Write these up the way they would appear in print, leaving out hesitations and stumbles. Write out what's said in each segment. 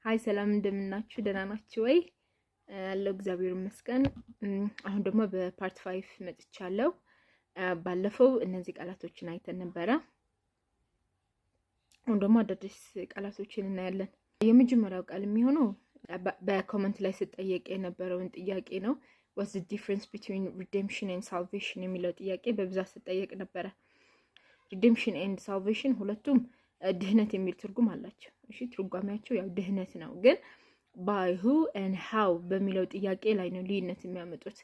ሃይ ሰላም እንደምናችሁ ደህና ናችሁ ወይ? አለው እግዚአብሔር ይመስገን። አሁን ደግሞ በፓርት 5 መጥቻለሁ። ባለፈው እነዚህ ቃላቶችን አይተን ነበረ። አሁን ደግሞ አዳዲስ ቃላቶችን እናያለን። የመጀመሪያው ቃል የሚሆነው በኮሜንት ላይ ስጠየቅ የነበረውን ጥያቄ ነው። What's the difference between redemption and salvation የሚለው ጥያቄ በብዛት ስጠየቅ ነበረ። redemption and salvation ሁለቱም ድህነት የሚል ትርጉም አላቸው። እሺ ትርጓሜያቸው ያው ድህነት ነው፣ ግን by who and how በሚለው ጥያቄ ላይ ነው ልዩነት የሚያመጡት።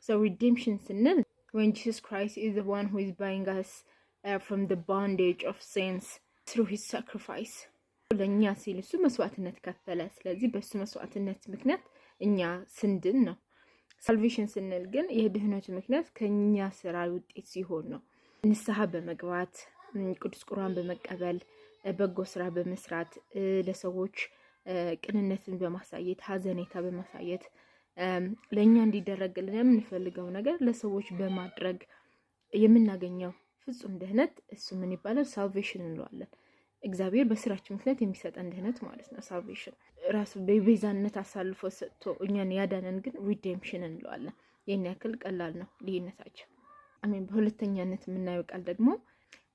so redemption ስንል when Jesus Christ is the one who is buying us from the bondage of sins through his sacrifice ለኛ ሲል እሱ መስዋዕትነት ከፈለ። ስለዚህ በሱ መስዋዕትነት ምክንያት እኛ ስንድን ነው። salvation ስንል ግን የድህነቱ ምክንያት ከኛ ስራ ውጤት ሲሆን ነው። ንስሐ በመግባት ቅዱስ ቁርባን በመቀበል በጎ ስራ በመስራት ለሰዎች ቅንነትን በማሳየት ሐዘኔታ በማሳየት ለኛ እንዲደረግልን የምንፈልገው ነገር ለሰዎች በማድረግ የምናገኘው ፍጹም ድህነት እሱ ምን ይባላል? salvation እንለዋለን። እግዚአብሔር በስራችን ምክንያት የሚሰጠን ድህነት ማለት ነው salvation። ራሱ በቤዛነት አሳልፎ ሰጥቶ እኛን ያዳነን ግን redemption እንለዋለን። የኛ ያክል ቀላል ነው ልዩነታቸው። አሜን። በሁለተኛነት የምናየው ቃል ደግሞ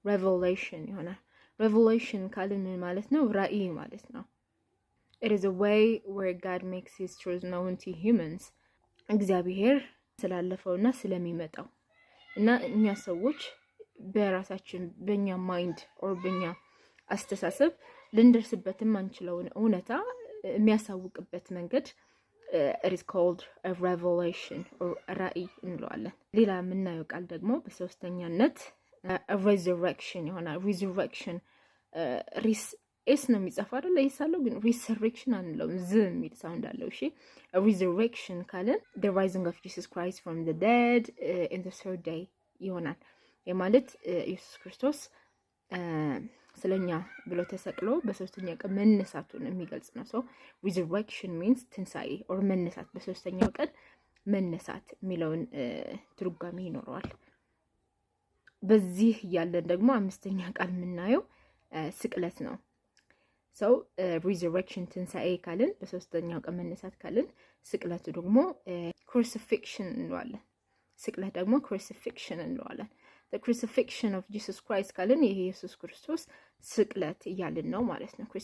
revelation ይሆናል። revelation ካልን ማለት ነው ራእይ ማለት ነው። it is a way where God makes his truth known to humans። እግዚአብሔር ስላለፈውና ስለሚመጣው እና እኛ ሰዎች በራሳችን በእኛ ማይንድ ኦር በእኛ አስተሳሰብ ልንደርስበትም አንችለውን እውነታ የሚያሳውቅበት መንገድ it is called a revelation or ራእይ እንለዋለን። ሌላ የምናየው ቃል ደግሞ በሶስተኛነት resurrection ይሆናል። resurrection ኤስ ነው የሚጻፈው አይደል? ይሳለው ግን resurrection አንለውም፣ ዝ የሚል ሳውንድ አለው። እሺ resurrection ካለን the rising of Jesus Christ from the dead in the third day ይሆናል። የማለት ኢየሱስ ክርስቶስ ስለኛ ብሎ ተሰቅሎ በሶስተኛ ቀን መነሳቱን የሚገልጽ ነው። so resurrection means ትንሳኤ or መነሳት፣ በሶስተኛው ቀን መነሳት የሚለውን ትርጓሜ ይኖረዋል። በዚህ ያለን ደግሞ አምስተኛ ቃል የምናየው ስቅለት ነው። so resurrection ትንሳኤ ካልን፣ በሶስተኛው ቀን መነሳት ካልን፣ ስቅለቱ ደግሞ crucifixion እንለዋለን። ስቅለት ደግሞ crucifixion እንለዋለን። the crucifixion of Jesus Christ ካልን ይሄ ኢየሱስ ክርስቶስ ስቅለት እያልን ነው ማለት ነው።